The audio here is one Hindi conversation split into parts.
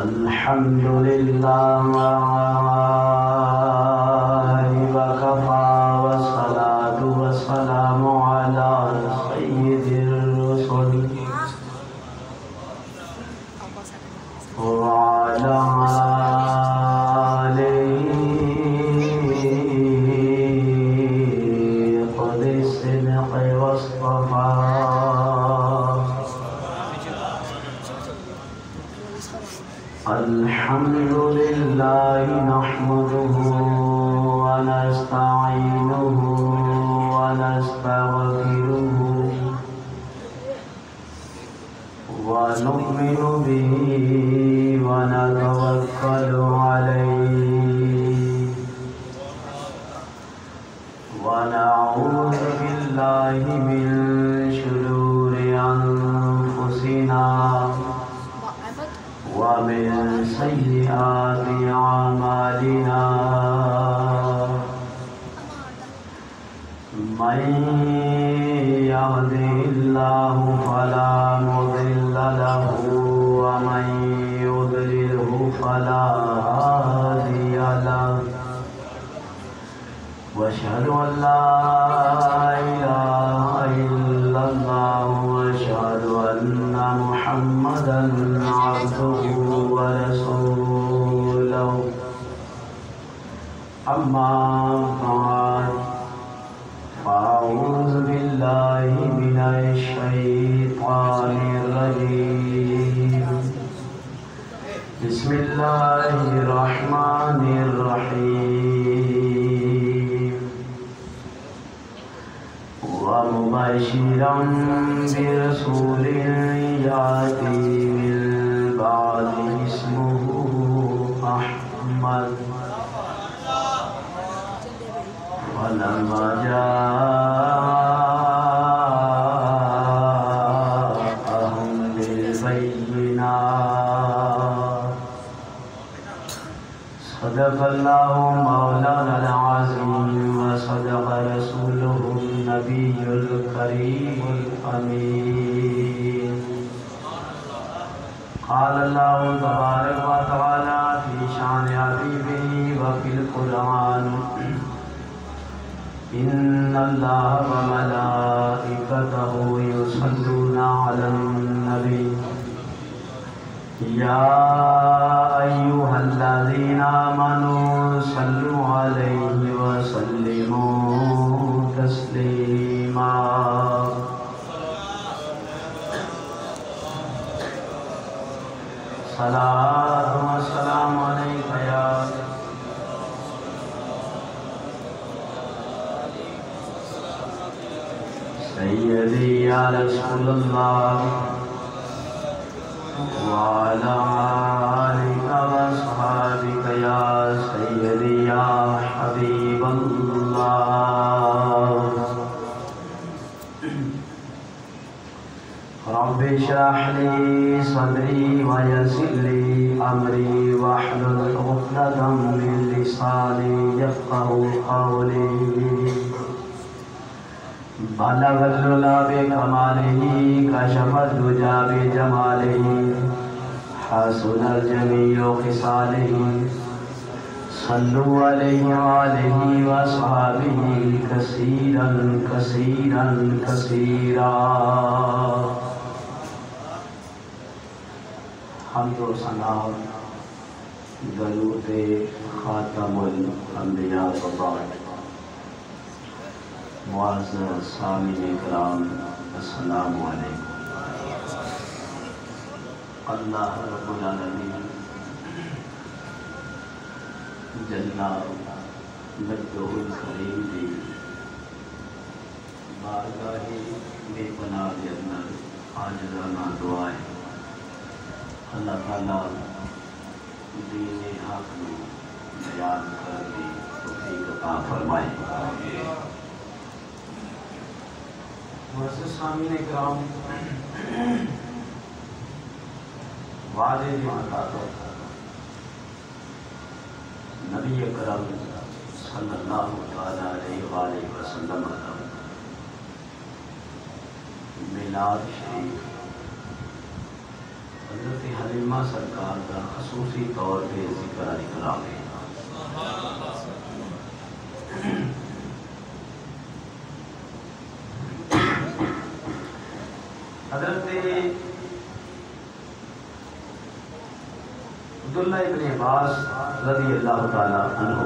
अल्हम्दुलिल्लाह वकफ़ा वस्सलातु वस्सलामु अला सय्यिदिर रुसूल व अला आलिहि क़ुदिस वस्फ़ा। अल्हम्दुलिल्लाहि नहमदुहु व नस्तईनुहु व नस्तगफिरुहु व नु'मिनु बिहि व नतवक्कलु अलैहि व नऊज़ु बिल्लाहि मिन शुरूरि अनफुसिना वमिन सय्यिआति अमालिना मन यहदिहिल्लाहु फला मुदिल्ल लहु व मन युद्लिल्हु फला हादिय लहु व अशहदु अन ला इलाहा इल्लल्लाह व अशहदु अन्ना मुहम्मदन अब्दुहु व रसूलुहु। अम्मा बाद फ़अऊज़ु बिल्लाहि मिनश शैतानिर रजीम। बिस्मिल्लाहिर रहमानिर रहीम। व मुबश्शिरन बिरसूलिन याती मिन बादि इस्मुहु अहमद। फलम्मा जाअहुम बिल-बय्यिनात सदक़ल्लाहु मौलानाल अज़ीम व सदक़ रसूलुहुन नबियुल करीमुल अमीन। क़ाल अल्लाहु तबारक व तआला फ़ी शान हबीबिही व फ़िल क़ुरआन इन्नल्लाहा व मलाइकतहु युसल्लूना अलन नबी या अय्युहल्लज़ीना आमनू सल्लु अलैहि व सल्लिमू तस्लीमा। सलातु व सलामु अलैका या सय्यदी या रसूलल्लाह व अला आलिका व अस्हाबिका या सय्यदी या हबीबल्लाह। रब्बि इश्रह ली सदरी व यस्सिर ली अमरी वहलुल उक़दतम मिन लिसानी यफ़क़हू क़ौली। बलगल उला बिकमालिही कशफद दुजा बिजमालिही हसुनल जमीउ ख़िसालिही सल्लु अलैहि व आलिहि व अस्हाबिही कसीरन कसीरन कसीरा। हम्द व सना दरूद ख़ातमुल अंबिया व बाद। मुअज़्ज़ज़ सामीन इकराम अस्सलामु अलैकुम। अल्लाह रब्बुल आलमीन जल्ला मजदुहुल करीम दी बारगाहे बेपनाह दे अंदर आजिज़ाना दुआ है अल्लाह ताला दीन हक़ को बयान कर दी तौफ़ीक़ अता फरमाए। सामीन इकराम वादे के मुताबिक नबी अकरम सल्लल्लाहु अलैहि वसल्लम का मिलाद शरीफ कलीमा सरकार का खसूसी तौर पर जिक्र अली कलाम है। हज़रत अब्दुल्लाह इब्न अब्बास रज़ी अल्लाह तआला अन्हु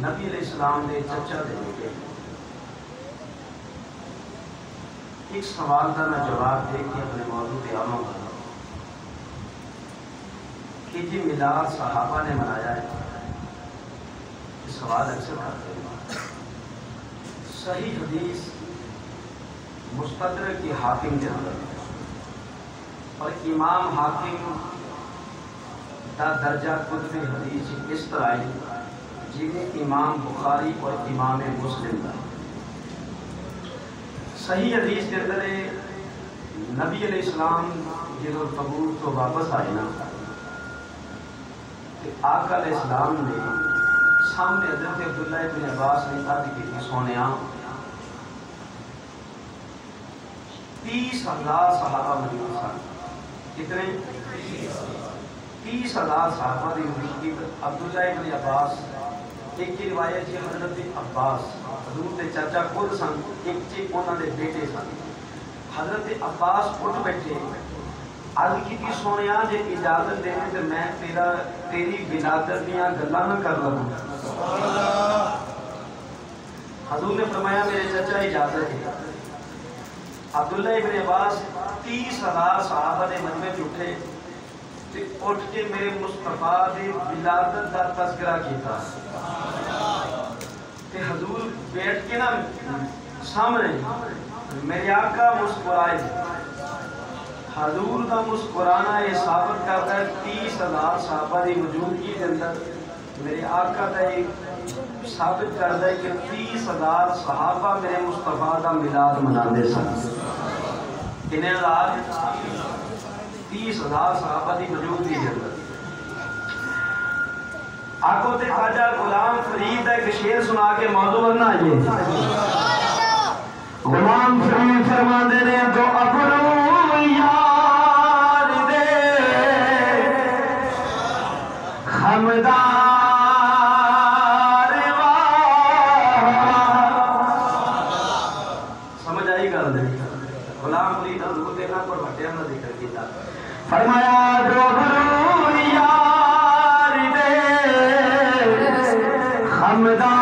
नबी अलैहिस्सलाम के चचा दे बेटे। एक सवाल का मैं जवाब दे के अपने मौजू पे आऊँगा कि जी मिलाद सहाबा ने मनाया है। ये सवाल अक्सर करते हैं। सही हदीस मुस्तदरक की हाकिम के अंदर और इमाम हाकिम का दर्जा कुतुब हदीस इस तरह है जिन्हें इमाम बुखारी और इमाम मुस्लिम का। सही हदीस के अंदर नबी अलैहिस्सलाम जो कबूल तो वापस आए ना, तो आका अलैहिस्सलाम ने सामने हज़रत अब्दुल्लाह इब्न अब्बास ने अर्ज़ की, सोने 30,000 सहाबा मौजूद सन। कितने? 30,000 सहाबा की मौजूदगी। अब्दुल्लाह इब्न अब्बास एक की रिवायत है हज़रत अब्बास हजूर के चाचा खुद सन, एक चे उन्होंने बेटे सन। हज़रत अब्बास उठ बैठे अर्ज की सोने जे इजाजत दे तो मैं तेरी विलादत दियां गल्लां ना कर लवां। हजूर ने फरमाया मेरे चाचा इजाजत है। अब्दुल्लाह इब्न अब्बास 30,000 सहाबा ने मजमे में उठे ते उठ के मेरे मुस्तफा दी विलादत का तज़किरा किया। ते हजूर बैठ के ना सामने मेरे आका मुस्कुराए। हजूर का मुस्कुराना ये साबित करता है 30,000 सहाबा की मौजूदगी के अंदर मेरे आका का एक साबित करता है कि 30,000 सहाबा मेरे मुस्तफा का मिलाद मनाते सन। कितने हजार? 30,000 सहाबा की मौजूदगी के अंदर। आको ते ख्वाजा गुलाम फरीद का एक शेर सुना के मौजू बनना। ये गुलाम फरीद फरमाते ने तो अबरू यार दे हमदार समझ आई गल। गुलाम फरीद हजूर देखना पर भटिया का जिक्र किया। फरमाया तो अबरू यार दे हमदार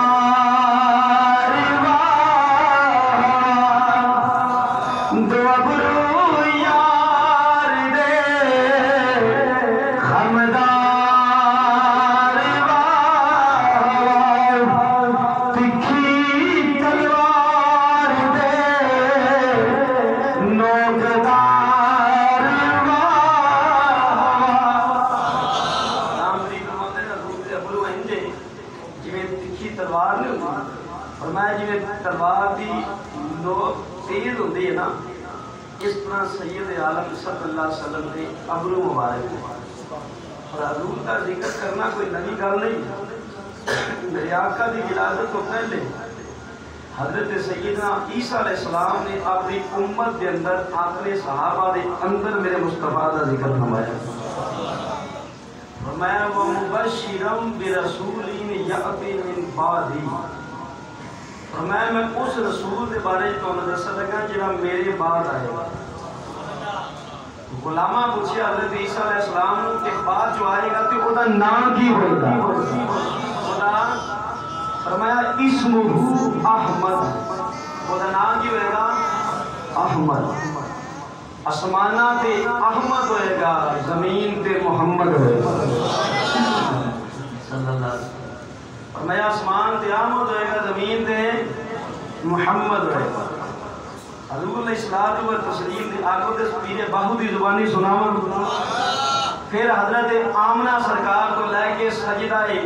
दो अबरू यार दे हमदार तिखी तलवार दे नोकदार तलवार नहीं होती और मैं जिमें तलवार की तेज होती है ना, इस तरह सैयद आलम सल्लल्लाहु अलैहि वसल्लम ने अबरू मुबारक और हजूर का जिक्र करना कोई नई गल नहीं। मेरे आका की विलादत तो पहले हजरत सैयदना ईसा अलैहिस्सलाम ने अपनी उम्मत के अंदर अपने सहाबा के अंदर मेरे मुस्तफा का जिक्र फरमाया। मैं वो मुबश्शिरम बिरसूलिन याती मिन बादी। मैं उस रसूल के बारे में तुहानू दस लगा जिहड़ा मेरे बाद आएगा। गुलामा पूछे हज़रत ईसा अलैहिस्सलाम नू कि बाद जो आएगा तो उसका नाम की होगा? फरमाया इस्मुहु अहमद। उसका नाम की होगा? अहमद। आसमाना ते अहमद होएगा, जमीन ते मोहम्मद होएगा। और मैं आसमान ते अहमद होएगा, जमीन ते मोहम्मद होएगा। हजूर ने इस्लात व तस्लीम दी आगो ते पीरे बाहू दी जुबानी सुनावा। फिर हजरत आमना सरकार को लेके सजदाए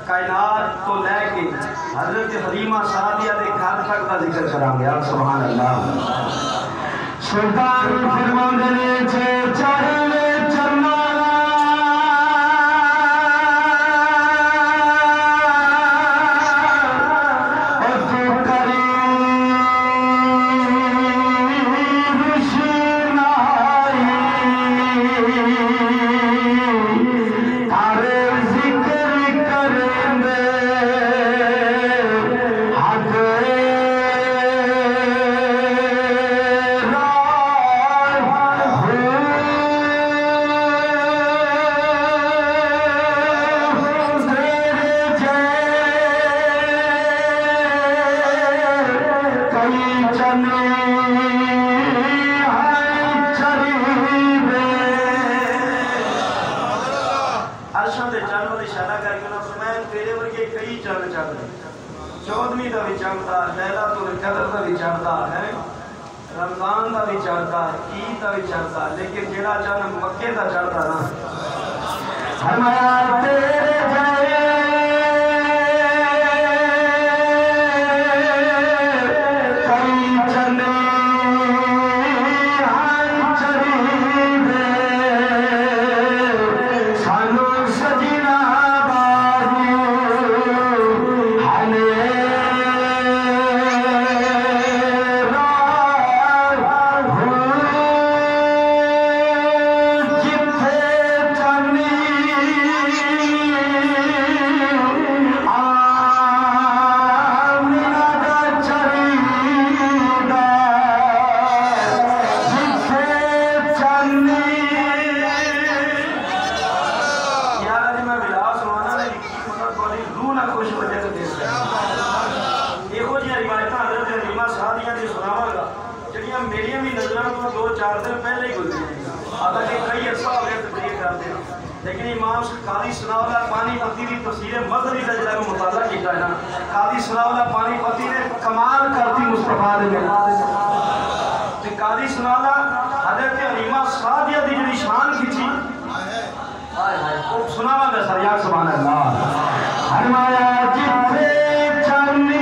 कायनात को लेके हजरत हलीमा सादिया के घर तक का जिक्र करांगे। सुभान अल्लाह। सुल्तान फरमाते ने चढ़े चरना 14वीं का भी चढ़ता, लैलतुल कदर का भी चढ़ता है, रमजान का भी चढ़ता, ईद का भी चढ़ता, लेकिन जेड़ा जन्म मक्के का चढ़ता ना फरमाया तेरे जाए लेकिन इमाम कादी सनाउल्लाह पानीपती की तफसीर मज़हबी का जरा मुताला किया है ना, कादी सनाउल्लाह पानीपती ने कमाल करती मुस्तफा दे ते कादी सनाउल्लाह हजरत हलीमा सादिया दी जिहड़ी शान खिंची हाय हाय वो सुनावांगा सर यार सुभान अल्लाह फरमाया जिथे चलनी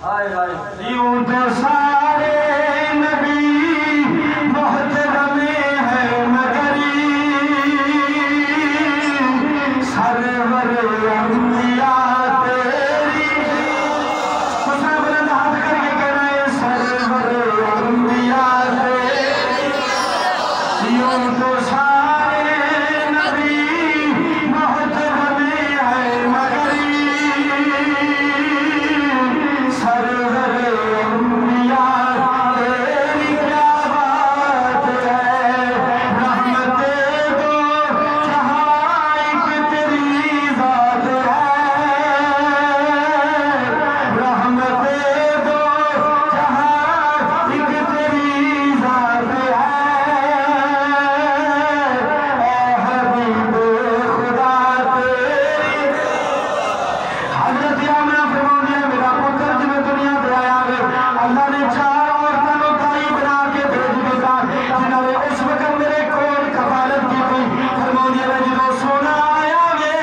हाय हाय यूं तो सारे नबी मोहतरम है मगर सरवर अंबिया तेरी कुछ बुलंद हाथ करके कह रहे हैं सरवर अंबिया तेरी यूं तो सारे नबी मोहतरम है मगर सरवर अंबिया तेरी क्या बात है रहमते दो जहां एक तेरी ज़ात है रहमते दो जहां एक तेरी ज़ात है ए हबीब खुदा तेरी हजरत आमना फरमाती है मेरा पुत्र जिन्हें दुनिया पे आया है अल्लाह ने चार औरतों को ताई बना के भेज दिया जिन्होंने उस वक्त मेरे कोल कफालत की थी फरमाती है जो सोना आया वे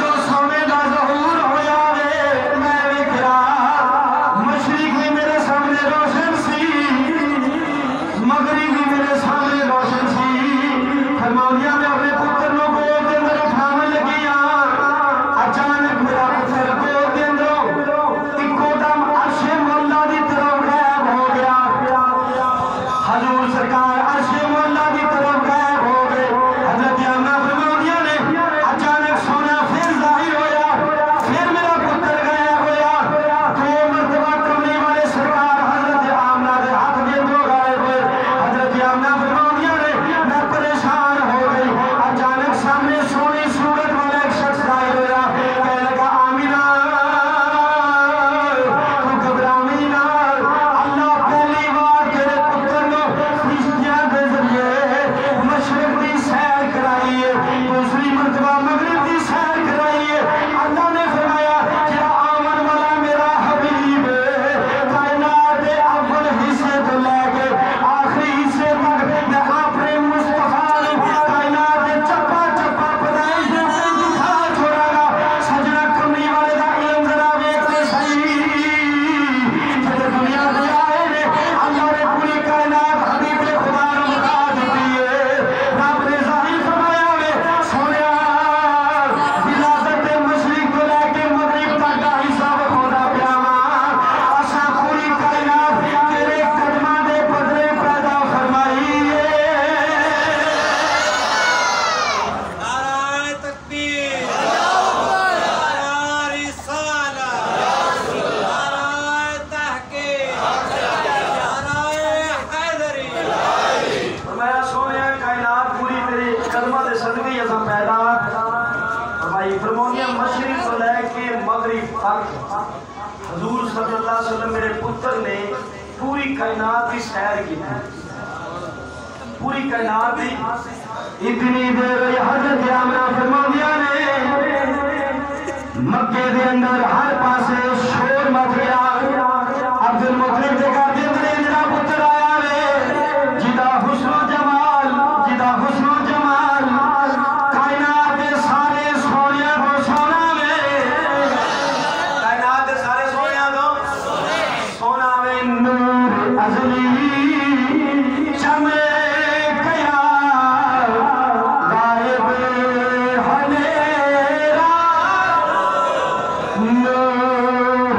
जो सोने का ज़हूर होया वे मैं वेखिया मशरिक भी मेरे सामने रोशन सी मगरिब भी मेरे सामने रोशन सी फरमाती है मैं अपने पुत्र को गोद के अंदर उठाने लगी अचानक मेरा पुत्र गोद के अंदर इको दम अर्शे मौला की तरफ गायब हो गया हजूर सरकार अर्शे मौला की तरफ गायब हो गए हजरत आमना फरमाती ने अचानक सोना फिर जाहिर होया फिर मेरा पुत्र गायब होया दो मरतबा कमली वाले सरकार हजरत आमना के हाथ के अंदर गायब हुए हजरत आमना फरमाती ने मैं परेशान हो गई अचानक सामने सोनी सूरत वाला एक शख्स जाहिर होया कहने लगा आमिना तू घबरावी ना अल्लाह पहली बार तेरे पुत्र को फरिश्तियां के जरिए मशरिक की सैर कराई है दूसरी मर्तबा मगरिब की सैर कराई है अल्लाह ने फरमाया जेड़ा आमन वाला मेरा हबीब कायनात दे अव्वल हिस्से तो लेके आखिरी हिस्से तक मैं अपने मुस्तफा ने कायनात दे चप्पा चप्पा पैदाइश दे उत्ते दिखा छोड़ागा सजना कमली वाले दा इल्म जरा वेखते सही जेड़े दुनिया दे आए ने अल्लाह ने पूरी कायनात हबीब ने खुदा नूं दिखा दित्ती है रब ने ज़ाहिर फरमाया वे सोनिया विलादत दे मशरिक तो लेके मगरिब तक दा हिस्सा विखाउंदा पिया वां असां पूरी कायनात तेरे कदमां दे बदले पैदा फरमाई है नाराए तकबीर नाराए रिसाला नाराए तहकीक नाराए हैदरी फरमाया सोने कायनात पूरी तेरे कदमां दे सदके ही असां पैदा फरमाई फरमाती है मशरिक तो लेके मगरिब तक हजूर सल्लल्लाहु अलैहि वसल्लम मेरे पुत्र ने पूरी कायनात की सैर की पूरी कायनात की इतनी देर हजरत आमना फरमांदियां ने मक्के दे अंदर हर पासे शोर मच गया अब्दुल मुतलिब दे घर दे अंदर जेड़ा पुत्र आया वे जिदा हुस्न जमाल कायनात दे सारे सोनिया को सोना वे कायनात दे सारे सोनिया तो सोना वे नूर अज़ली चमकया गायब हनेरा नूर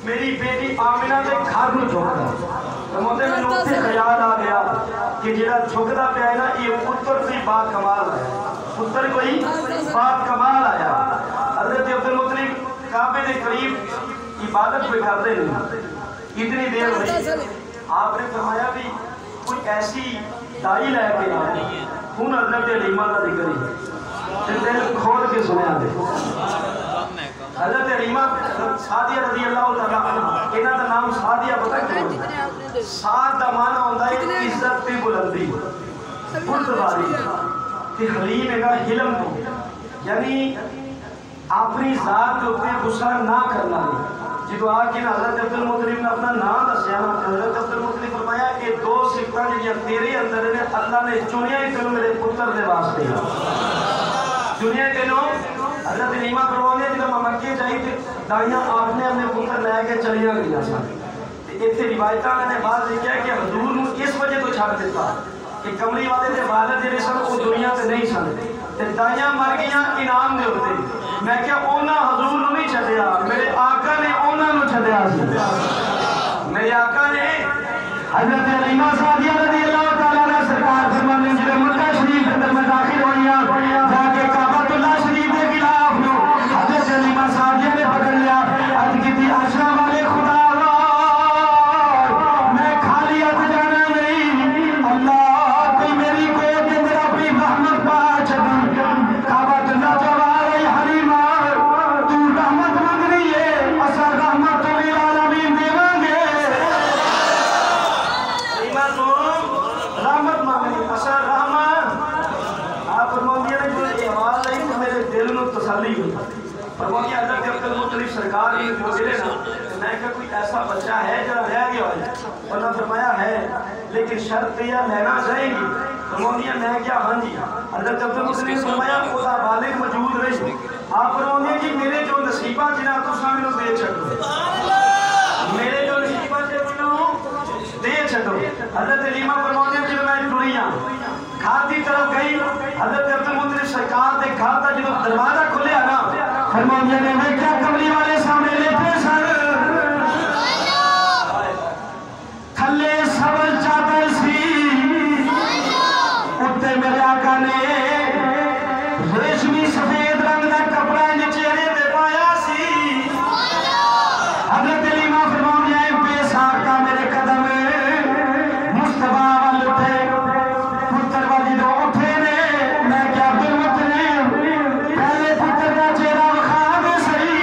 मेरी बेटी आमिना के घर में झुकदा फरमाते मैनूं उत्थे ख्याल आ गया कि जेड़ा झुकदा पिया ना ये पुत्र कोई बा कमाल है, पुत्र कोई बा कमाल आया। हजरत अब्दुल मुत्तलिब काबे के करीब इबादत पे करते नहीं, इतनी देर हुई आपने फरमाया भी कोई ऐसी दाई लैके आए हूँ हजरत हलीमा का जिक्र ही दिल खोल के सुनिया दे। हजरत हलीमा सादिया रज़ी अल्लाह तआला अन्हा, इन्हां दा नाम सादिया पता क्यों? साद दा माना होंदा है इज्जत ते बुलंदी, बुलंदवारी ते हलीम हैगा हिलम तो, यानी अपनी जात के ऊपर गुस्सा ना करना। जो आके ना हजरत अब्दुल मुत्तलिब ने अपना नाम दसिया ना, हजरत अब्दुल मुत्तलिब फरमाया कि दो सिफतां जिहड़ियां तेरे अंदर ने अल्लाह ने चुनिया ही तेनों मेरे पुत्र दे वास्ते चुनिया तेनों। हजरत हलीमा फरमाने जब मैं मक्के जाई ते दाइयां आपने अपने पुत्र लैके चलिया गई सन। इत्थे रिवायतां ने बाद लिखा कि हजूर नूं इस वजह तो छड्ड दिता कि कमली वाले दे वालिद जिहड़े सन वो दुनिया ते नहीं सन ते दाइयां मर गईयां इनाम दे उत्ते। मैं क्या उन्हां हजूर नूं नहीं छड्डिया, मेरे आका ने उन्हां नूं छड्डिया सी। मेरे आका ने हजरत हलीमा सादिया रज़ी अल्लाह तआला अन्हा सरकार फरमाने जिहड़े मक्का शरीफ के अंदर में दाखिल होईयां जाके काबतुल्लाह शरीफ के खिलाफ नूं हजरत हलीमा सादिया ने पकड़ लिया। अर्ज कीती आशा वाले खुदा मैं खाली हाथ जाना नहीं, अल्लाह कोई मेरी गोद के अंदर अपनी रहमत पा छड्डी। काबतुल्लाह जवाब है हलीमा तू रहमत मांग रही है, असा रहमत लिल आलमीन देवांगे। हलीमा तो रहमत मांग रही, असा रहमत आप फरमांदियां ने जो आवाज आई तो मेरे दिल में तसल्ली हुई। फरमाती हजरत अब्दुल मुत्तलिब सरकार ने जो दिले ना, मैं क्या कोई ऐसा बच्चा है जरा रह गया है? वरना फरमाया है लेकिन शर्त यह लेना चाहेगी। फरमाती मैं क्या हाँ जी। हजरत अब्दुल मुत्तलिब ने फरमाया ओदा वालिद मौजूद रही। आप फरमाते कि मेरे जो नसीबा जिन्हें तुसां मैनूं दे छड्डो, मेरे जो नसीबा से मैनूं दे छड्डो। हजरत हलीमा फरमाते जब मैं टुरी घर की तरफ गई, हजरत अब्दुल मुत्तलिब सरकार के घर का जो दरवाजा खुलिया ना, फरमाते ने देखा कमली वाले सामने लेटे सर, थले सबल चादर सी, उत्ते मेरे आका ने रेशमी सफेद रंग का कपड़ा चेहरे पे पाया सी। हजरत हलीमा फरमाती है बेसाखा मेरे कदम मुस्तफा वाल उठे, पुत्र वाली दो उठे ने। मैं क्या अब्दुल मुत्तलिब पहले पुत्र का चेहरा विखा दे सही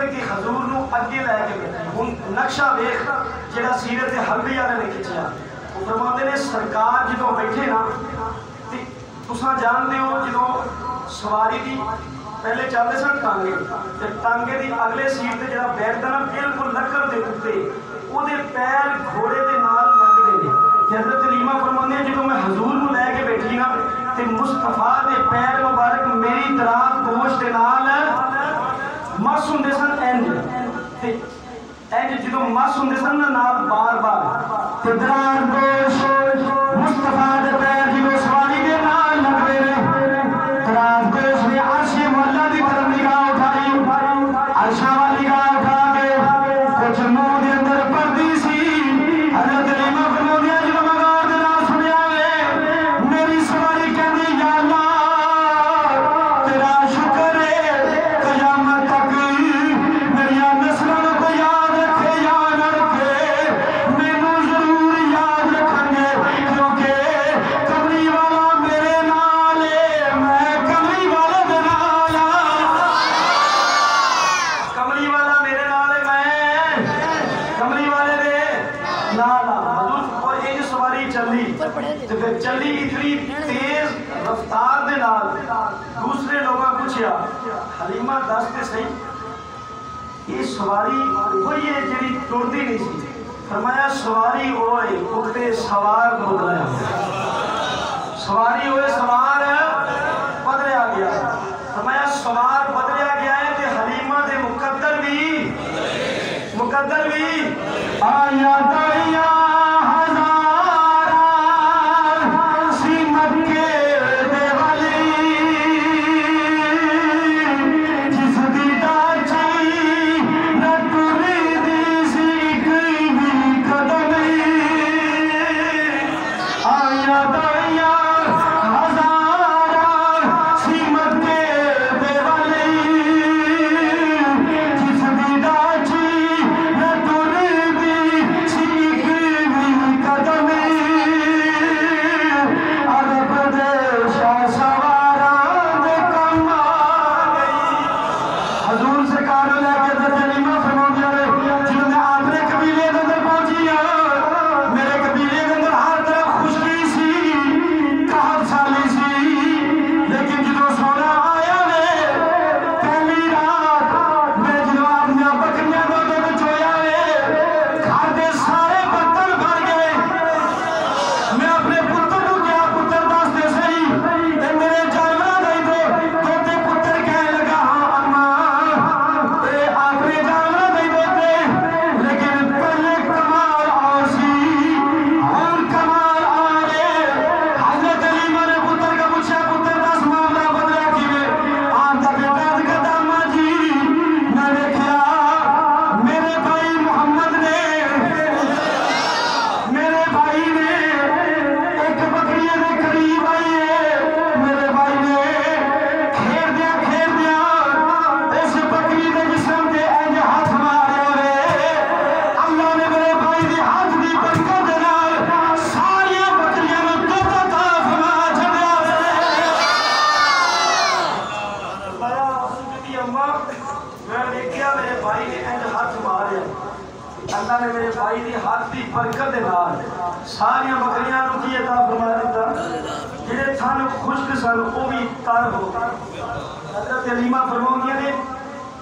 कि हजूर नूं अगे लैके बैठी। हुण नक्शा वेख जिहड़ा सीरत हलवी वाले ने खिंचिया, वो फरमाते ने सरकार जो बैठे ना ते तुसां जानते हो जो सवारी की पहले चलते सन टांगे, ते टांगे की अगले सीट से जो बैठता ना बिल्कुल लक्कड़ के उत्ते ਉਹਦੇ पैर घोड़े के नाल लगते हैं। हज़रत रीमा फरमाते हैं जो मैं हजूर को लैके बैठी ना तो मुस्तफा के पैर मुबारक मेरी दराज गोश के नाल मस होंगे सन इंज जो मस होंगे सन ना नाल बार बार ते दराज गोश मुस्तफा के पैर जो सवारी के नाल लगते हैं। दराज गोश ने अर्श मौला की तरफ निगाह उठाई, अर्शा वाली निगाह उठा के कुछ मुंह के अंदर पर्दी सी। हज़रत रीमा फरमाती है जो मैं गौर दे नाल सुनिया वे मेरी सवारी कहती या अल्लाह तेरा शुक्र है कयामत तक मेरिया नस्लों को याद रखे या न रखे, मैनू जरूर याद रखेंगे क्योंकि कमली वाला मेरे नाल है, मैं कमली वाले दे नाल कमली वाला मेरे नाल है, मैं कमली वाले दे नाल हजूर। और ये जो सवारी चली तो फिर चली इतनी तेज रफ्तार दे नाल दूसरे लोगों पूछया हलीमा दस ते सही ये सवारी वही है जी टुरती नहीं सी। फरमाया सवारी ओए उत्ते सवार बदलिया, सवारी ओए सवार बदलिया गया। फरमाया सवार बदलिया गया है ते हलीमा दे मुकद्दर भी आया दाया हज़ारा सी मक्के दे वाली जिस दी डाची न टुरी दी सी कोई भी कदम आया दाया हज़ारा सी मक्के दे वाली जिस दी डाची न टुरी दी सी कोई भी कदम अरब देश सवारा दे कम आ गई। हजूर सरकार लैके रीमा फरमाती है जो मैं अपने कबीले के अंदर पहुंची मेरे कबीले के अंदर हर तरफ खुशकी सी कहत साली सी, लेकिन जो सोना आया वे पहली रात मैं जो अपनी बकरियां को दूध चोया वे घर के सारे बर्तन भर गए। मैं अपने पुत्र को क्या पुत्र दस दे सही ते मेरे जानवर दे दो तोते पुत्र कह लगा हाँ अम्मा ते अपने जानवर दे दोते, लेकिन पहले कमाल और सी और कमाल आ रे। हज़रत रीमा ने पुत्र का पूछा पुत्र दस मामला बदला किवें आंदा बेटा कहता अम्मा जी मैं देखा मेरे भाई मोहम्मद ने मेरे भाई ने एक बकरी के करीब आई है, मेरे भाई ने खेरदिया इस बकरी के जिस्म के इंज हाथ मारे वे अल्लाह ने मेरे भाई के हाथ की बरकत दे नाल सारी बकरियां नूं दुध अता फरमा छड्या वे। अम्मा मैं देखिया मेरे भाई ने इंज हाथ मारे, अल्लाह ने मेरे भाई की हाथ की बरकत दे नाल सारिया बकरियां नूं की अता फरमा दिता, जिहड़े थन खुश्क सन वो भी तर हो गए। हज़रत रीमा फरमाउंदियां ने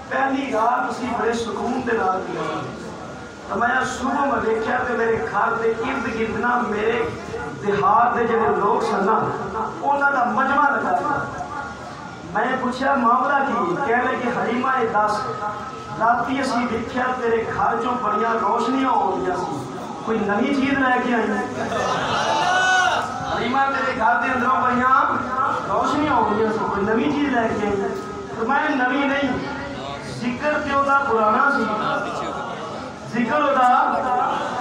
पहली रात उसी बड़े सुकून के नाल गुजारी। तो मैं सुबह में देखा तो मेरे घर के इर्द गिर्द ना मेरे देहात के जो लोग सन ना उन्हों का मजमा लगा था। मैं पूछा मामला की कह लगे हलीमा ये दस राती असी देखा तेरे घर चो बड़िया रोशनियां आउंदियां सी, कोई नवी चीज लैके आई हलीमा तेरे घर के अंदरों बड़िया रोशनियां आउंदियां सी, कोई नवी चीज लैके आई। तो मैं नवी नहीं जिक्र ते ओदा पुराना सी, जिक्र ओदा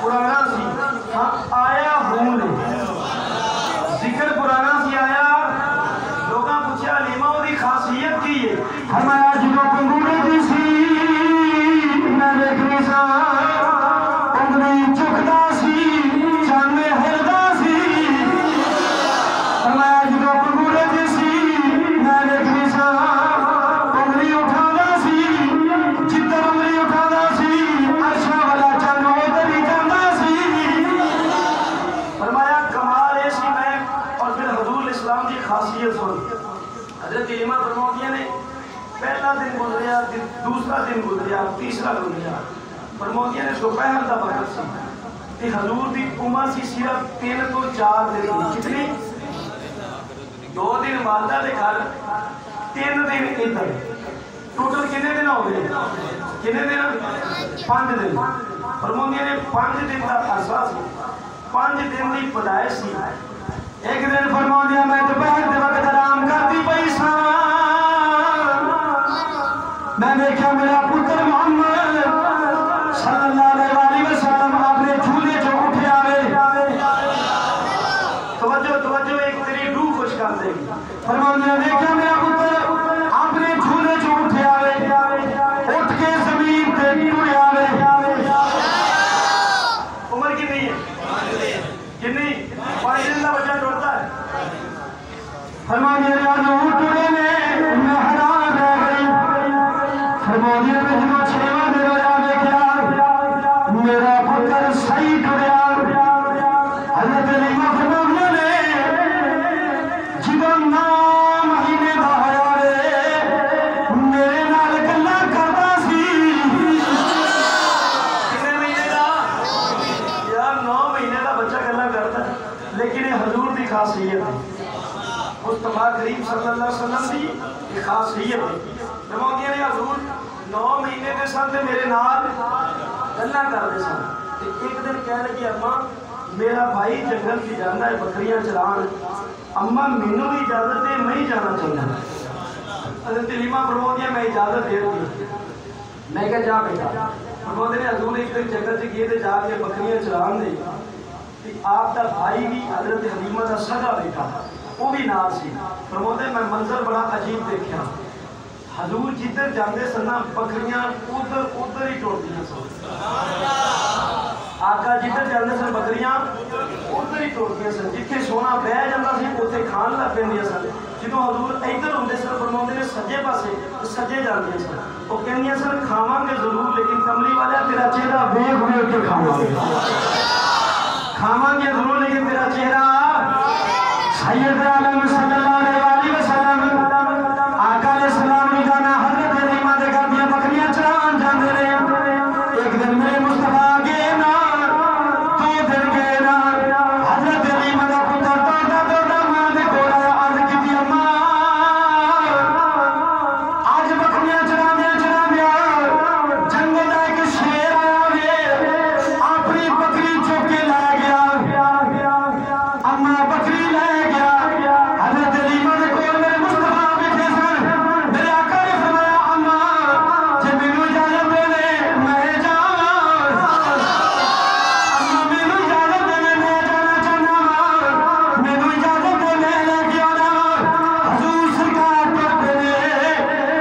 पुराना सी हाँ आया हूं जिक्र पुराना सी आया। लोगों पूछा हलीमा ओदी खासियत की है, फरमाया जो पंगूरे दी सी मैं देखनी सा उंगली चुकदा सी चाने हिलदा सी। फरमाया जो पंगूरे दी सी मैं देखनी सा उंगली उठादा सी जिधर खासियत सुन। हजरत इमाम फरमाती ने पहला दिन गुजरिया, दूसरा दिन गुजरिया, तीसरा गुजरिया, फरमाती ने दोपहर का वक्त सी, हजूर की उम्र सी सिर्फ 3 तो 4 दिन। कितनी? 2 दिन वालदा के घर, 3 दिन इधर, टोटल कितने दिन हो गए? कितने दिन? 5 दिन। फरमाती ने 5 दिन का अरसा सी, 5 दिन की पैदाइश सी। एक दिन फरमाती मैं दोपहर के वक्त आराम करती पई सा, मैं देखा मेरा पुत्र मोहम्मद सल्लल्लाहु अलैहि वसल्लम अपने झूले जो उठे आवे। तवज्जो तवज्जो, एक तेरी रूह खुश कर देगी। फरमाती ने देखा मेरा पुत्र अपने झूले जो उठे आवे, उठ के जमीन पे टूट आवे। उम्र कितनी है? कितनी? 5 दिन का बच्चा टूटता है। फरमाती ने टूटे में मैं हैरान रह गई। फरमाती ने जो 6वां दिन होया देखा मेरा पुत्र सही टुरिया। हजरत अलीमा फरमाती ने जिदों 9 महीने का होया वे मेरे नाल गल्लां करदा सी। कितने महीने का? यार 9 महीने का बच्चा गल्लां करता है, लेकिन ये हजूर की खासियत है, मुस्तफा करीम सल्लल्लाहु अलैहि वसल्लम की खासियत है। फरमाती ने हजूर 9 महीने के सन ते मेरे नाल गल्लां करदे सन। एक दिन कह लगी अम्मा मेरा भाई जंगल की जाना है बकरियां चरान, अम्मा मैनू भी इजाजत दे, मैं ही जाना चाहता। हजरत इलीमा फरमाती मैं इजाजत दे दी। मैं क्या जा बेटा। फरमाते ने हजूर एक दिन जंगल से गए थे जाके बकरियां चरान दे, आपका भाई भी हजरत हलीमा का सगा बेटा वो भी नाल सी। फरमाते मैं मंजर बड़ा अजीब देखा, हजूर जिधर जाते सन बकरियां उधर उधर ही टुरदियां सन। आका जिधर जाते सन बकरियां उधर ही टुरदियां सन, जिथे सोना बह जाता सी उत्थे खान लग पैंदियां सन। जो हजूर इधर होंदे सन फरमाते ने सज्जे पासे सज्जे जांदियां सन, वो कहंदियां सन खावांगे जरूर लेकिन कमली वाला तेरा चेहरा वेख वेख के खावांगे, खावांगे जरूर लेकिन तेरा चेहरा। सैयद आलम सल्लल्लाहु अलैहि वसल्लम आका अलैहिस्सलाम ने जाना हजरत अलीमा दे घर दियां बकरियां चरान जांदे ने। एक दिन मेरे मुस्तफा गए ना, 2 दिन गए ना, हजरत अलीमा दा पुत्र दौड़दा दौड़दा मां दे कोल आया, अर्ज कीती अम्मा आज बकरियां चरांदे जंगल दा एक शेर आया वे अपनी बकरी चुक के ले गया। अम्मा बकरी ले गया। हजरत अलीमा दे कोल मेरे मुस्तफा बैठे सन। मेरे आका ने फरमाया अम्मा जे मैनू इजाजत दे दे मैं जावां, अम्मा मैनू इजाजत दे दे मैं जाना चाहना वा, मैनू इजाजत दे मैं लेके आना वा। हजूर सरकार टुरदे ने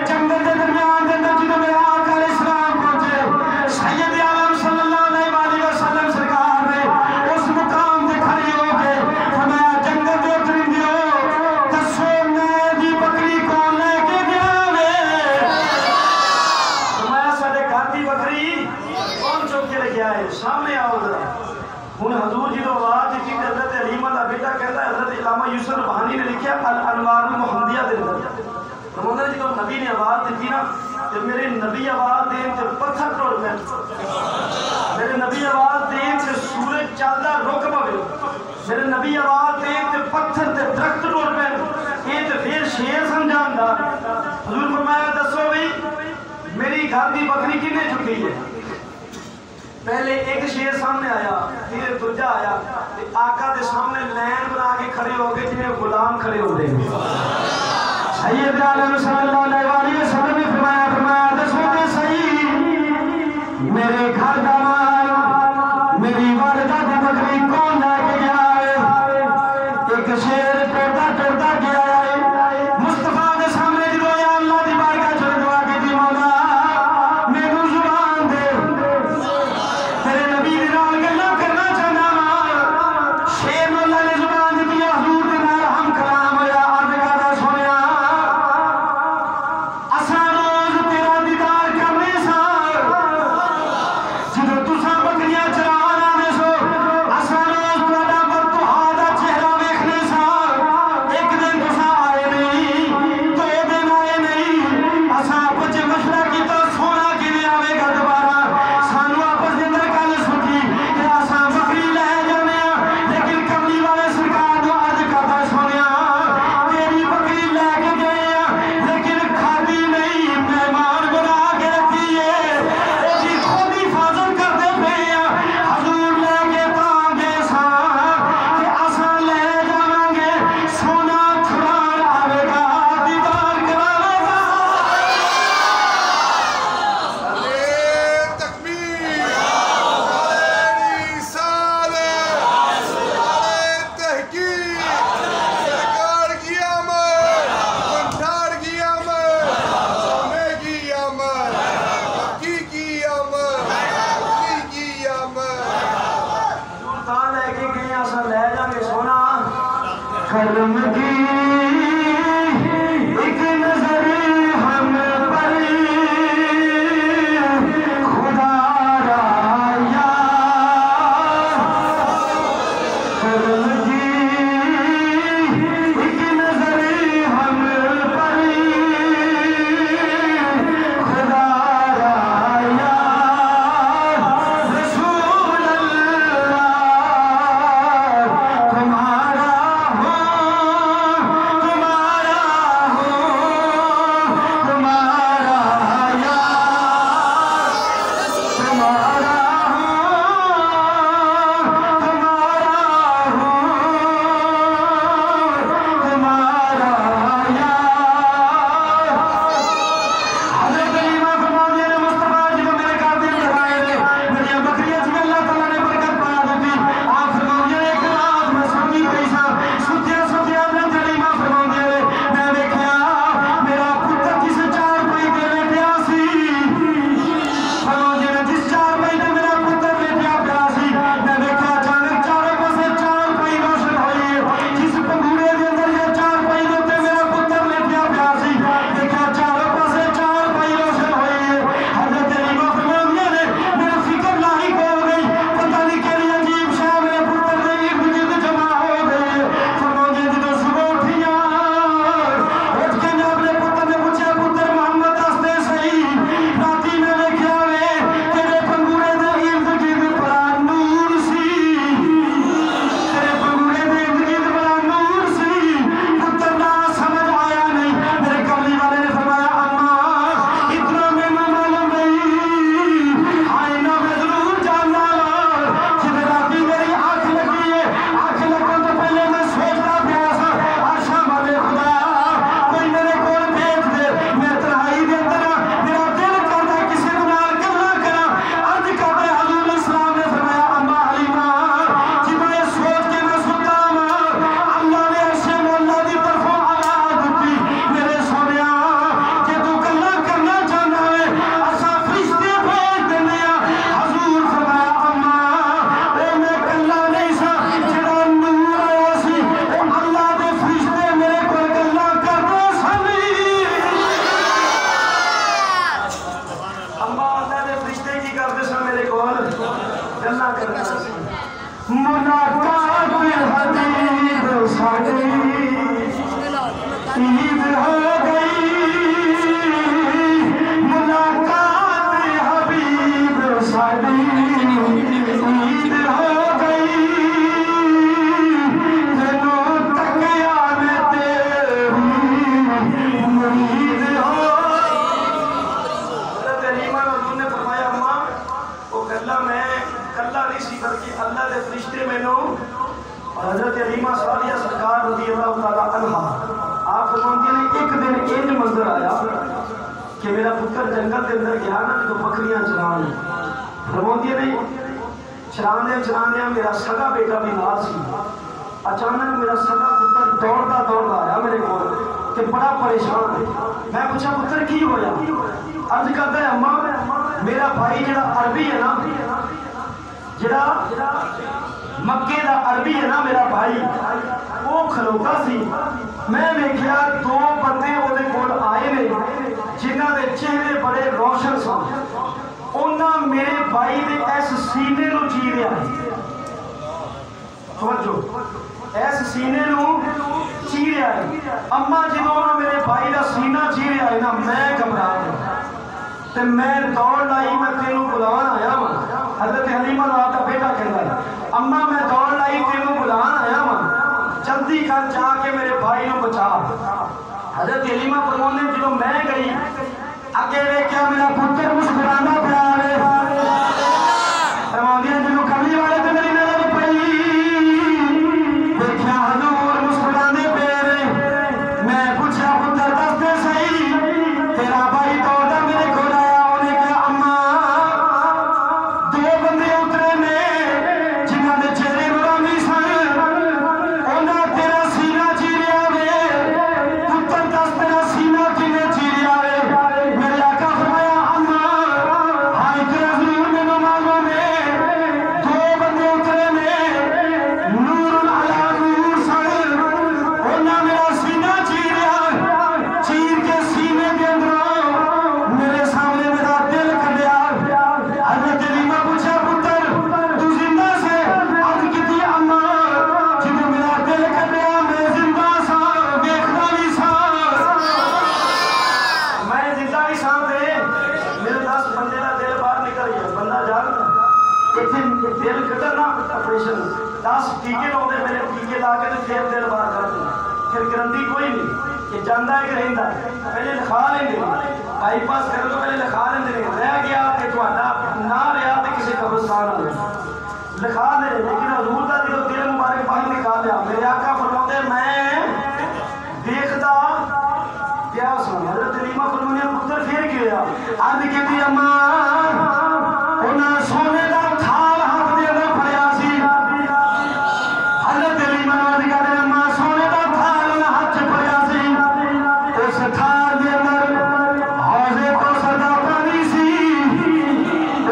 जंगल के दरमियान दे अंदर जदों मेरे आका अलैहिस्सलाम पहुंचे, सैयद आलम सल्लल्लाहु अलैहि वसल्लम सरकार ने उस मुकाम ते खड़े हो के फरमाया जंगल दे परिंदियों दसो मैं दी बकरी कौन लेके गया वे। फरमाया साडे घर दी बकरी कौन चुक के लेके आए, सामने आओ जरा। हुण हजूर जी तो आवाज दी हजरत अलीमा दा बेटा कहता हजरत इलामा यूसुफ नबहानी ने लिखा अल अनवारुल मुहम्मदिया दे अंदर फरमांदा जी जब नबी ने आवाज दी ना ते मेरे नबी आवाज देन ते पत्थर टुट गए, मेरे नबी आवाज देन ते सूरज चलदा रुक पवे, मेरे नबी आवाज देन ते पत्थर ते दरख्त टुट पे। ये ते फिर शेर समझांदा। हजूर फरमाया दसो भाई मेरी घर की बकरी किन्ने चुकी है। पहले एक शेर सामने आया, फिर दूजा आया, आका के सामने लैन बना के खड़े हो गए जिन्हें गुलाम खड़े होते हैं। सैयद आलम सल्लल्लाहु अलैहि वसल्लम ने फरमाया दसो ते सही मेरे घर का माल मेरी वालिदा दी बकरी कौन लेके गया है। एक शेर टुरदा टुरदा गया है मुस्तफा के सामने जो अल्लाह दी बारगाह च दुआ की मौला मैनू जुबान दे, तेरे नबी दे नाल गल्लां करना चाहना वा। शेर नूं अल्लाह ने जुबान दी हजूर दे नाल हम कलाम होया। अर्ज करदा सुनिया कर्म की एक नजर हम पर खुदा राया कर्म की एक नजर हम पर खुदा राया रसूल अल्लाह तुम्हारा हो तुम्हारा हजरत हलीमा सादिया सरकार रज़ी अल्लाह तआला अन्हा आप फरमाती हैं एक दिन इंज मंजर आया कि मेरा पुत्र जंगल के अंदर गया ना तो बकरियां चरान फरमाती ने चराने मेरा सगा बेटा भी नाल सी। अचानक मेरा सगा पुत्र दौड़ता दौड़ता आया मेरे को ते बड़ा परेशान है। मैं पूछा पुत्र की होया? अर्ज करता है अम्मा मेरा भाई जरा अरबी है ना जरा मक्के का अरबी है ना मेरा भाई वो खलोता सी। मैं देखा दो बंदे ਉਹਦੇ ਕੋਲ आए ने जिन्हां दे चेहरे बड़े रोशन सन। उन्हां मेरे भाई दे इस सीने नूं चीरिया समझो इस सीने नूं चीरिया। अम्मा जो मेरे भाई का सीना चीरिया है ना मैं घबरा गया ते मैं दौड़ लाई मैं तेनों बुलान आया वा। हजरत हलीमा का बेटा कहता है अम्मा मैं दौड़ लाई तेनों बुलान आया वा जल्दी कर जाके मेरे भाई को बचा। हजरत हलीमा फरमाने जो मैं गई अगे देखा मेरा पुत्र मुस्कुराना पिया फरमाने जो कमली वाले तो मेरी नजर पई देखा हजूर मुस्कुराने पे मैं पूछा पुत्र दस दे सही तेरा भाई दौड़ा मेरे को आया उन्हें कहा अम्मा दो बंदे उतरे ने जिन्हों ने चेहरे बुरानी सन उन्हें तेरा सीना चीरिया वे पुत्र दस तेरा सीना किने चीरिया वे। मेरे आका फरमाया अम्मा हाय तेरा जरूर मैनू मालूम है दिल बार कर दूँ फिर गारंटी कोई नहीं कि जाना है कि रहिंदा पहले लिखा लेंगे बाईपास कर तो पहले लिखा लेंगे रह गया कि तुहाडा ना रहा तो किसी कब्रिस्तान आ गया लिखा दे लेकिन हजूर का जो दिल मुबारक बाहर निकाल लिया मेरे आका फरमाते मैं देखदा क्या सुन हजरत रीमा फरमाने पुत्र फिर गया अर्ज कहती अम्मा उन्हें सोने का थाल हाथ दे अंदर फड़िया सी हजरत रीमा ने कहते अम्मा सोने का थाल उन्हें हाथ च फड़िया सी उस थाल के अंदर हौजे को सदा पानी सी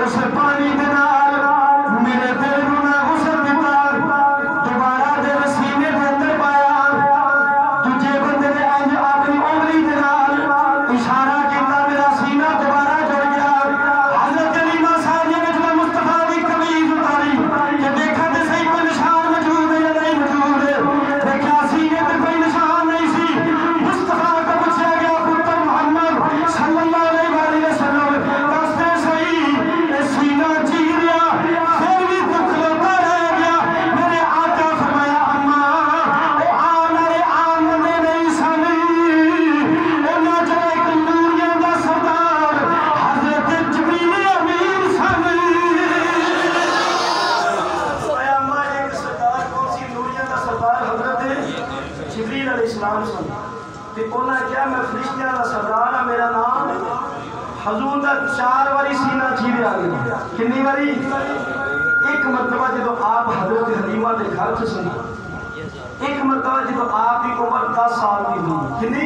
उस पानी के नाल मेरे दिल को ना गुस्सा दिता दोबारा दिल सीने के अंदर पाया दूजे बंदे ने अंज अपनी उंगली के नाल इशारा किया मेरा सीना दोबारा जुड़ गया हजरत रीमा साहब ने जब मुस्तफा की कमीज उतारी कि देखा तो सही कोई निशान मौजूद है या नहीं मौजूद है देखा सीने पे कोई निशान नहीं सी मुस्तफा को पूछा गया पुत्र मोहम्मद सल्लल्लाहु अलैहि वसल्लम दसते सही ये सीना चीरिया फिर भी दुख होता रह गया मेरे आका फरमाया अम्मा वो आनारे आमने नहीं सन उन्हें जो एक नूरिया का सरदार हजरत जबरील अमीन सन अम्मा एक सरदार कौन सी नूरिया का सरदार हजरत जबरील अलैहिस्सलाम सन ते उन्हें क्या मैं फरिश्तियां का सरदार हाँ मेरा नाम हजूर का 4 बारी सीना चीरिया गया कितनी बारी एक मरतबा जो आप हजरत हलीमा के घर च सन एक मरतबा जो आपकी उम्र 10 साल की हुई कितनी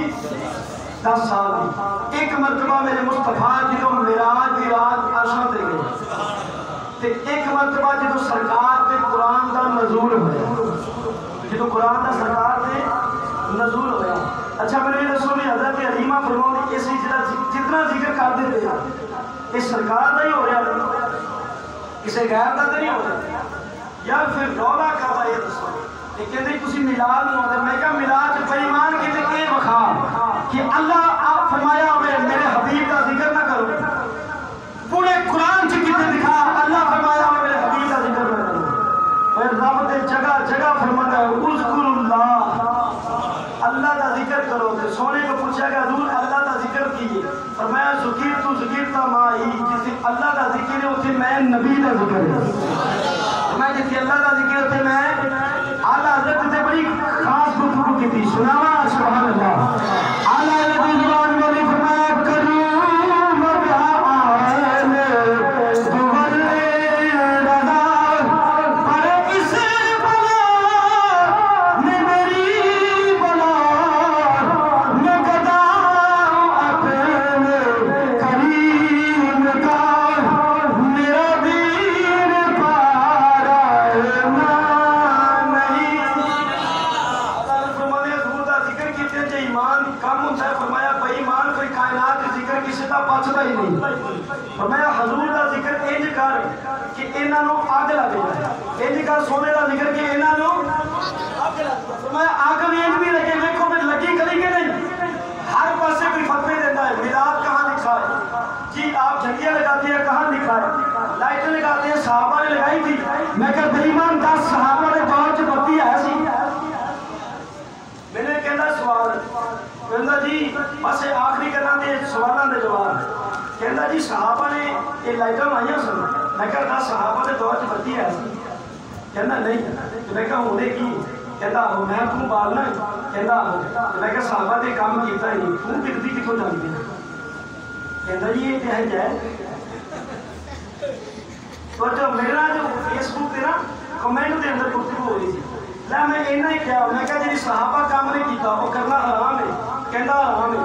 10 साल की एक मरतबा मेरे मुस्तफा जो मिराज की रात अर्शा ते गए ते एक मरतबा जो सरकार के कुरान का नज़ूल होया जो कुरान का सरकार के नज़ूल होया अच्छा मैंने ये दसो भी हजरत हलीमा फरमाउंदी इस जितना जिक्र कर देते हैं ये सरकार का ही हो रहा किसी गैर का तो नहीं हो रहा यार फिर रौला करवा ये दसो ये कहते तुसी मिलाद नहीं होता मैं क्या मिलाद बेईमान कहते ये वखा कि अल्लाह आप फरमाया हुए मेरे हबीब का जिक्र ना करो पूरे कुरान च कितने दिखा अल्लाह फरमाया हुए मेरे हबीब का जिक्र ना करो और रब ने जगह जगह फरमाता है उज़कुरुल्लाह अल्लाह का जिक्र करो तो सोने को पूछा कि हजूर अल्लाह का जिक्र कीजिए फरमाया ज़ुकिरता माही जिसे अल्लाह का जिक्र है उसे मैं नबी का जिक्र है मैं जिसे अल्लाह का जिक्र उसे मैं आला हज़रत से बड़ी खास गुफ्तगू की थी सुनावा सुभान अल्लाह आला हज़रत जुबान वाली फरमाया करूं मबिहा आले दुवर रज़ा पर इस बला ने मेरी बला मैं गदाऊं अपने करीम का मेरा दीन पारा ना नहीं अल्लाह फरमाने हजूर का जिक्र कीते जे ईमान कम होता है फरमाया बेईमान कोई कायनात के जिक्र किसी का बचता ही नहीं फरमाया हजूर का जिक्र इंज कर कि इन्हां नूं अग लग जाए इंज कर सोने का जिक्र कि इन्हां नूं अग लग जाए फरमाया अग भी इंज भी लगे देखो मैं लगी करी कि नहीं हर पासे कोई फतवे देता है मिलाद कहाँ लिखा है जी आप झंडियां लगाते हैं कहाँ लिखा है लाइटें लगाते हैं सहाबा ने लगाई थी मैं क्या बेईमान 10 सहाबा ने दौर च बत्ती है सी मैंने कहना सवाल कहना जी बस आखिरी करना दे सवालों के जवाब कहना जी सहाबा ने ये लाइटां लाइया सन मैं क्या 10 सहाबा ने दौर च बत्ती है सी कहना नहीं तो मैं क्या होने की कहता आहो मैं तू बालना कहता आहो तो मैं क्या सहाबा ने काम किया ही नहीं तू बिकती कितों जानती है कहता जी ये क्या है तो जो मेरा जो फेसबुक पे ना कमेंट के अंदर गुफ्तगू हो रही थी लै मैं इन्ना ही क्या मैं क्या जी सहाबा काम नहीं किया वो करना हराम है कहता हराम है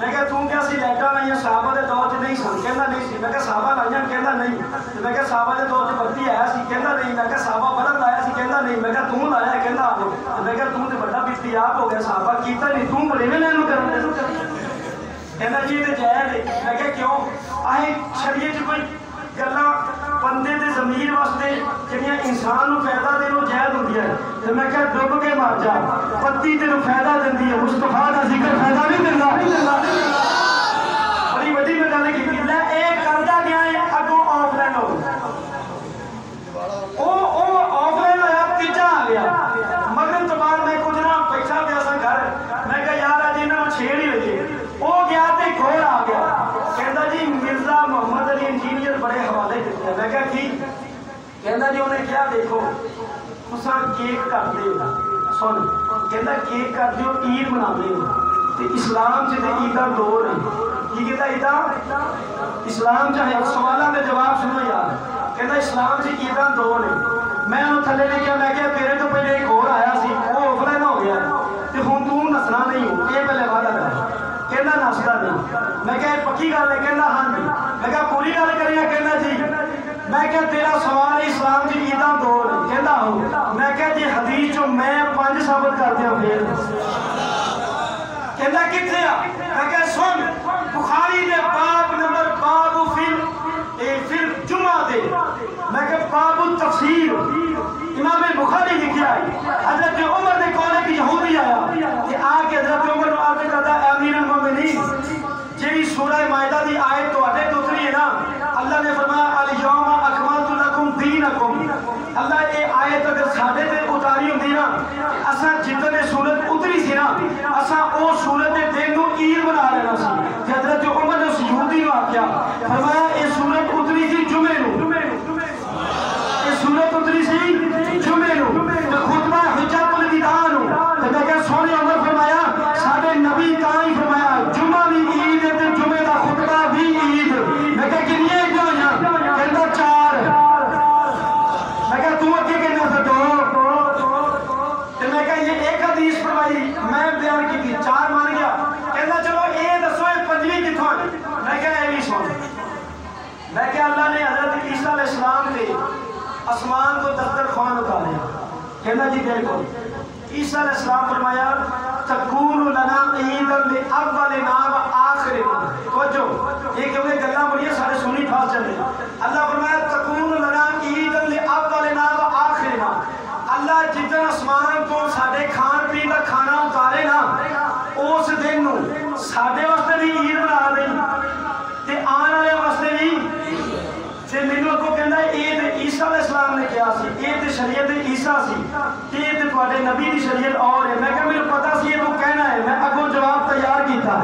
मैं क्या तू क्या सी लाइटां लाइया सहाबा के दौर च नहीं सन कहता नहीं सी मैं क्या सहाबा लाइया कहता नहीं तो मैं क्या सहाबा के दौर च बत्ती आया सी कहता नहीं मैं क्या सहाबा बल्ब लाया सी कहता नहीं मैं क्या तू लाया कहता आहो तो मैं क्या तू तो बड़ा बिफ्तियाब हो गया सहाबा कीता नहीं तू बड़े में लैनू करने कहता जी तो जायज़ है मैं क्या क्यों असें शरीयत च कोई गल्लां बंदे दे ज़मीर वास्ते जिहड़ियां इंसान नूं फायदा देण ओह जायज़ हुंदियां ते मैं क्या डुब के मर जा पत्ती तेनूं फायदा दिंदी है मुस्तफा दा जिक्र फायदा नहीं दिंदा बड़ी वड्डी मैं गल कीती लै इह करदा क्या है अगों ऑफलाइन हो ओ ऑफलाइन होया तीजा आ गया मगरब तो बाद मैं कुछ ना कहता जी उन्हें क्या देखो तुसा केक करते हो सुन कहता केक करते हो ईद मनाते हो तो इस्लाम च ईदा दो ने की कहता ईदा इस्लाम च है सवालों के जवाब सुनो यार कहता इस्लाम च ईदा दो ने मैं उन्हें थले ने क्या मैं क्या तेरे तो पहले एक होर आया सी वो ऑफलाइन हो गया तो हूँ तू नसना नहीं हो ये पहले वादा कर कहना नसदा नहीं मैं क्या पक्की गल है कहना हाँ जी मैं क्या पूरी गल करेगा कहना जी मैं क्या तेरा सवाल इस्लाम की ईदा दो ने कहना हो मैं क्या जी हदीस चो मैं 5 साबित कर दिया फिर कहना कितने मैं क्या सुन बुखारी दे बाब नंबर बाब फिर जुमा दे मैं क्या बाब तफसीर इमाम बुखारी लिखा है हजरत उमर ने कौन एक यहूदी आया कि आके हजरत उमर को आके कहता अमीरुल मोमिनीन जेडी सूरह मायदा दी आयत तोड़े तो उतरी है ना अल्लाह ने फरमाया अल यौमा अकमलतु लकुम दीनकुम अल्लाह ये आयत अगर साडे ते उतारी होंदी ना असा जितने सूरत उतरी सी ना असा ओ सूरत दे दिन नु ईद बना लेना सी हजरत उमर ने उस यहूदी को आख्या फरमाया ये सूरत उतरी सी जुमे नु ये सूरत उतरी सी जुमे नु ते खुतबा हिज्जतुल विदा नु ते मैं क्या सोने उमर फरमाया साडे नबी ताई फरमाया जुमा दी ईद ते जुमे दा खुतबा भी ईद मैं क्या कितनी ईद होया कहंदा 4 मैं क्या तू अगे कहना था 2 ते मैं क्या ये एक हदीस फरमाई मैं बयान की 4 मान गया कहंदा चलो ये दसो ये पंजवीं किथों मैं क्या ये भी सुन मैं क्या अल्लाह ने हजरत ईसा अलैहिस्सलाम के आसमान को दस्तरखान उतारा कहना जी देखो ईसा अलैहिस्सलाम फरमाया तकूनु लना ईदन लि अव्वलिना व आखिरिना तो जो ये क्योंकि गल्ला बड़ी सारे सुनी फास चल रहे अल्लाह फरमाया तकूनु लना ईदन लि अव्वलिना व आखिरिना अल्लाह जितना आसमान तो साडे खान पीन का खाना उतारे ना उस दिन नु साडे वास्ते भी ईद बना दे ते आने वाले वास्ते भी जे मैनू अगों कहंदा ये ते ईसा अलैहिस्सलाम ने कहा सी ये ते शरीयत ईसा सी ते ये ते तुहाडे नबी दी शरीयत और है मैं कहा मैनू पता सी ये तू कहना है मैं अगों जवाब तैयार कीता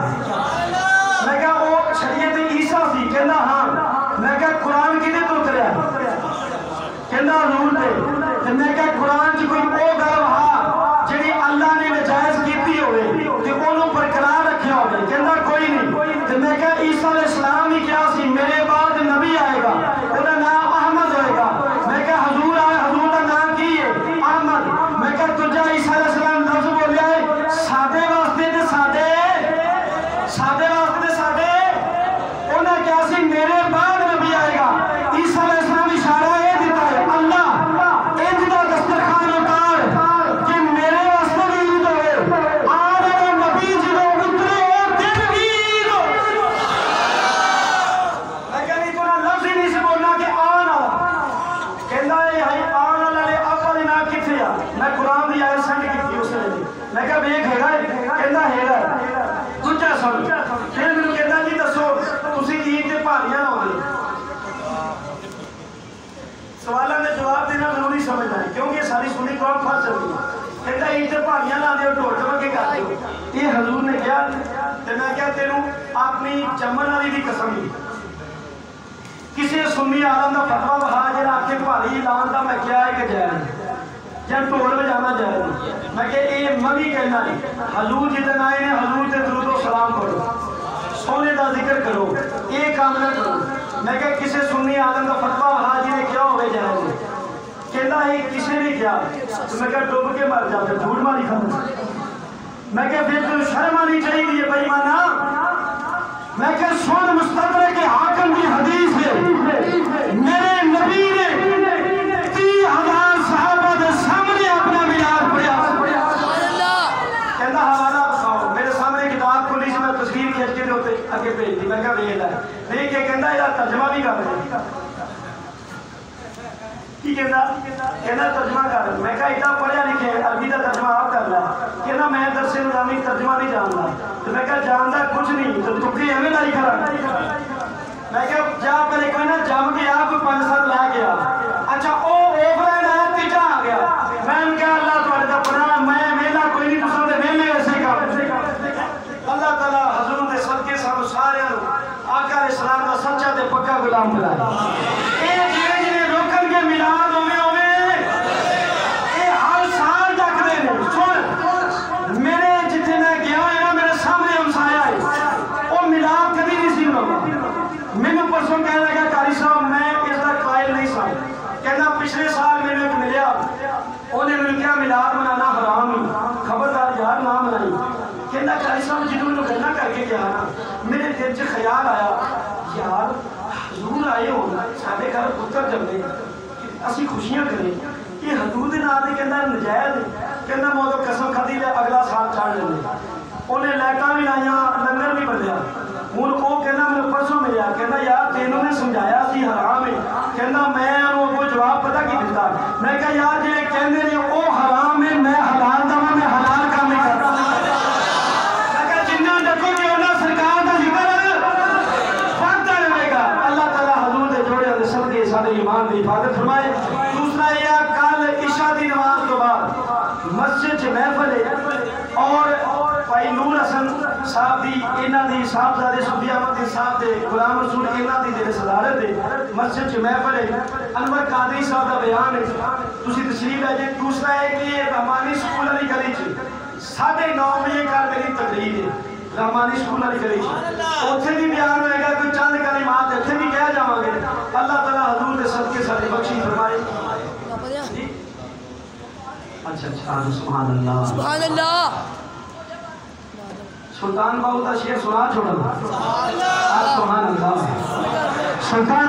मैं कहा वो शरीयत ईसा सी कहंदा हां मैं कहा कुरान किदे तो उतरिया कहंदा हजूर ते मैं कहा कुरान च कोई ओ गल हा जेड़ी अल्लाह ने नजायज कीती होवे ते ओनू बरकरार रखिया होवे कहंदा कोई नहीं ते मैं कहा ईसा अलैहिस्सलाम ने कहा सी मेरे बाद नबी आएगा उसका नाम अहमद होएगा मैं क्या हजूर आए हजूर का नाम की है अहमद मैं क्या तुझा ईसा अलैहिस्सलाम लफ्ज बोलिया है सादे वास्ते ते सादे उन्हें क्या सी मेरे बाद नबी आएगा ईसा अलैहिस्सलाम इशारा ये देता है अल्लाह इंज दा दस्तरखान उतार कि मेरे वास्ते भी ईद होवे आने वाले नबी जो उतरे वो दिन भी ईद हो मैं क्या नहीं तो ना लफ्ज ही नहीं से बोलना कि आन वाला कहंदा है आन वाले अव्वल ना किथे आ मैं कुरान दी आयत सेंड की उस वेले मैं क्या वेख हैगा कहंदा हैगा दूजा सुन फिर मैनू कहंदा जी दसो तुसी ईद ते भारियां लाउंदे सवालों के जवाब देना जरूरी समझना है क्योंकि सारी सुनी कौन फंस चलती है कहता ईद ते भारियां लांदे हो ढोल ढमके करदे हो ये हजूर ने कहा ते मैं क्या तेनू अपनी जम्मन वाली दी कसम दी किसी सुन्नी आलम का फतवा वहा जो आखे भारी लान का मैं क्या है कि जाए या ढोल बजाना जाए मैं क्या ये मैं भी कहना नहीं हजूर जिदन आए ने हजूर से दरूद सलाम करो सोने का जिक्र करो ये काम ना करो मैं क्या किसी सुन्नी आलम का फतवा वहा जी ने क्या हो जाए कहता है किसी ने क्या तो मैं क्या डुब के मर जाते झूठ मारी खत्म मैं क्या फिर तो शर्म आनी चाहिए बेईमाना मैं क्या सुन मुस्तदरक के हाकिम की हदीस है मेरे नबी ने 30,000 सहाबा के सामने अपना मिलाद पढ़ा कहता हवाला बताओ मेरे सामने किताब खुली सी मैं तस्वीर खींच के होते अगे भेज दी मैं क्या वेख देख के कहता है तर्जमा भी कर रहे की कहना तर्जमा कर मैं क्या इतना पढ़िया लिखे अरबी का तर्जमा आप कर ला कहना मैं दरसे निजामी तर्जमा नहीं जानता तो मैं क्या जानता कुछ नहीं तो तुक्के एवं लाई खड़ा मैं क्या जा पहले कोई ना जम के आ कोई 5-7 ला गया अच्छा ओ ओवरलैंड आया तीजा आ गया मैं क्या अल्लाह तुम्हारे का पढ़ा मैं मेला कोई नहीं तुसा दे मेले वैसे कर अल्लाह ताला हजूर दे सदके सानू सारे आका अलैहि सलाम का सच्चा ते पक्का गुलाम बनाए ए जिने जिने रोकन के मिलाद दिल च ख्याल आया यार हजूर आए हो साढ़े घर पुत्र जमे असी खुशियां करें ये हजूर के नाम से कहना नजायज कहना मैं उदों कसम खाधी अगला साल चाड़ लेंगे उन्हें लाइटा भी लाइया लंगर भी बदलिया हूँ वो कहना मैंने परसों मिलया कहना यार तेनों ने समझाया सी हराम है कहना मैं वो जवाब पता की दिता मैं कहा यार जे कहते ने वो हराम है मैं हलाल दवा मैं हलाल काम नहीं करता मैं कहा जिन्ना डकोगे उन्ना सरकार का जिक्र बढ़ता रहेगा अल्लाह ताला हजूर के जोड़े के सदके सारे ईमान की हिफाजत फरमाए। दूसरा यह कल इशा की नमाज तो बाद मस्जिद च महफिल है और भाई नूर हसन साहब की इन्हां दी साहबजादे सूफी अहमद साहब दे गुलाम रसूल इन्हां दी जेहड़े सदारत है मस्जिद च महफिल है अनवर कादरी साहब का बयान है तुसी तशरीफ है जे। दूसरा है कि रहमानी स्कूल वाली गली च 9:30 बजे कल मेरी तकरीर है रहमानी स्कूल वाली गली च उत्थे भी बयान होएगा कोई चंद कलिमात इत्थे भी कह जावांगे अल्लाह ताला हजूर दे सदके साडी बख्शी फरमाए। अच्छा सुभान अल्लाह सुभान अल्लाह सुल्तान बाबू का शेर सुना छोड़ा सुभान अल्लाह सुल्तान